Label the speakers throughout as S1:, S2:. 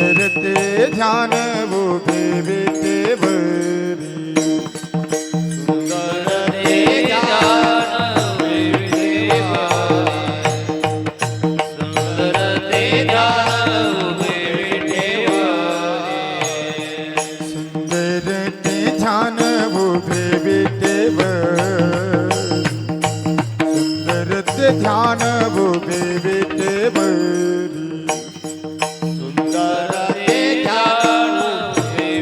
S1: सुंदर ते ध्यान उभे विटेवरी
S2: सुंदर ते ध्यान सुंदर ते ध्यान
S1: सुंदर ते ध्यान उभे विटेवरी सुंदर ते ध्यान उभे विटेवरी
S2: सुंदर ते ध्यान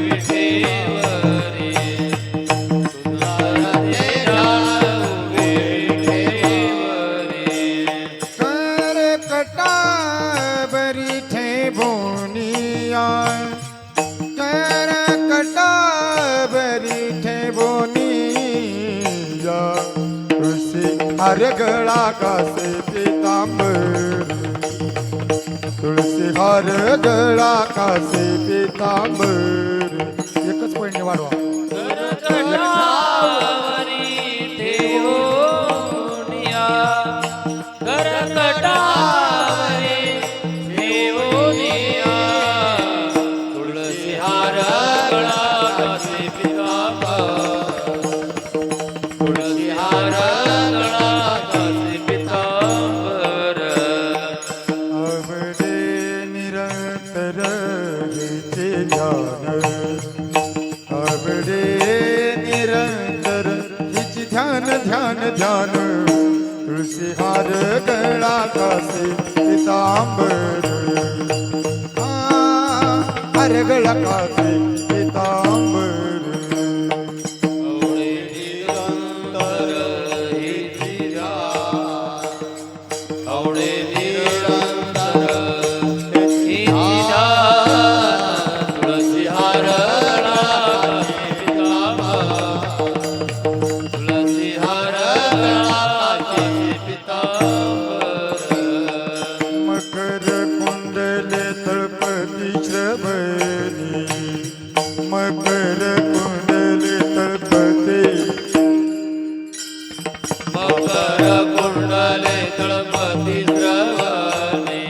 S2: विटेवरी सुंदर ते ध्यान विटेवरी
S1: करकटा बरी ठेवोनिया करकटा बरी ठेवोनिया तुळशी हार गळा कासे पितांबर तुळशी हार गळा कासे पितांबर एकच पॉईंट वाढवा
S2: करकटावरी ठेवोनिया करकटावरी ठेवोनिया तुळसी हार गळा कासे पितांबर तुळसी हार गळा कासे पितांबर
S1: आवडे निरंतर हेचे ध्यान आवडे निरंतर हिची ध्यान ध्यान ध्यान तुळशी हार गळा कासे पितांबर हार गळा कासे पितांबर
S2: आवडे निरंतर हिची ध्यान आवडे निरंतर हिची ध्यान तुळसी हार गळा कासे पितांबर तुळसी हार गळा कासे पितांबर
S1: मकर कुंडले तळपती श्रवणी मकर कुंडले तळपती
S2: मकर कुंडले तळपती श्रवणे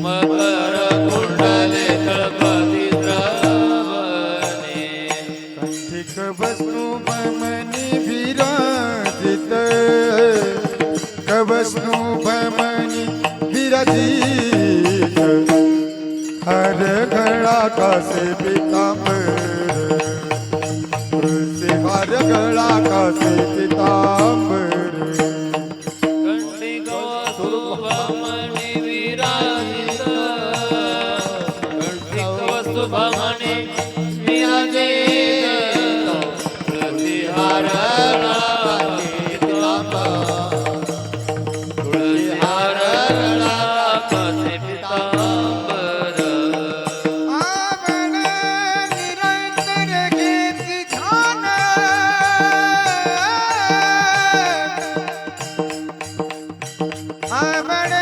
S2: मकर कुंडले तळपती श्रवणे
S1: कंठिक वस्तू भमनी विराजित कवस्नु भमनी विराजित हर गळा कासे पितांबर तुळसी हर गळा कासे पितांबर
S2: कंठिक वस्तुभमनी विराजित कंठिक वस्तुभमनी विराजित तुळसी हार गळा कासे पितांबर तुळसी हार गळा कासे पितांबर
S1: आवड निरंतर घेती ध्यान आवड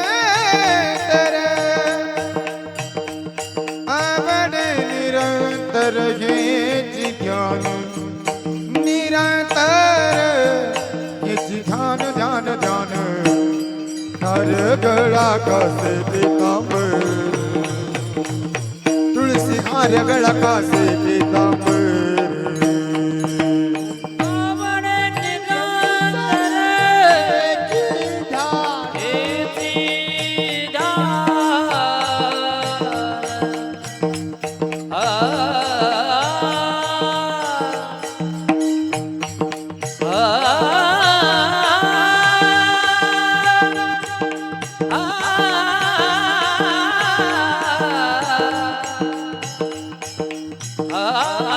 S1: निरंतर आवड निरंतर घेती ध्यान निरंतर घेती ध्यान ध्यान ध्यान हर गळा कासे पितांबर तुळसी हार गळा कासे पितांबर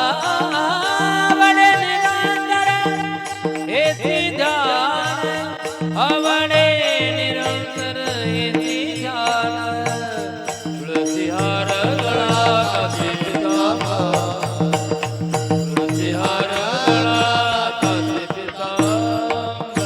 S2: आवड निरंतर हेची ध्यान आवडे निरंतर हेची ध्यान तुळसी हार गळा कासे पितांबर तुळसी हार गळा कासे पितांबर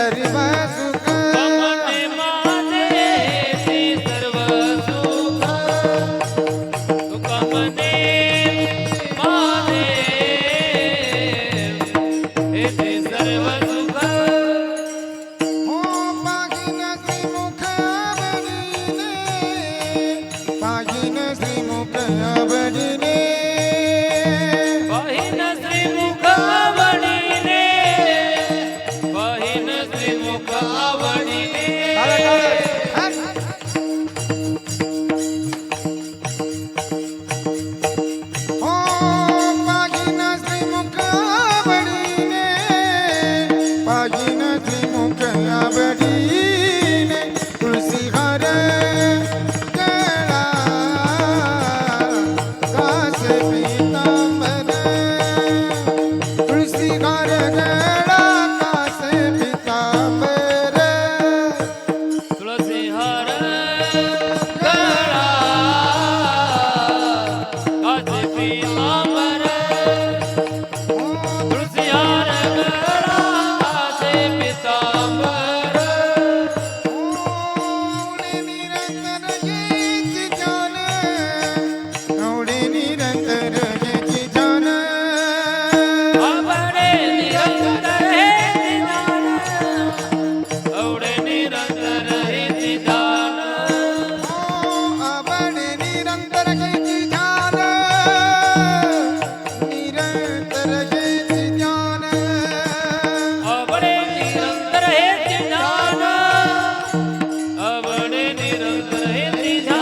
S1: सर्व सुख
S2: मने माझे ते सर्व सुख सुख मने माझे हे ते सर्व सुख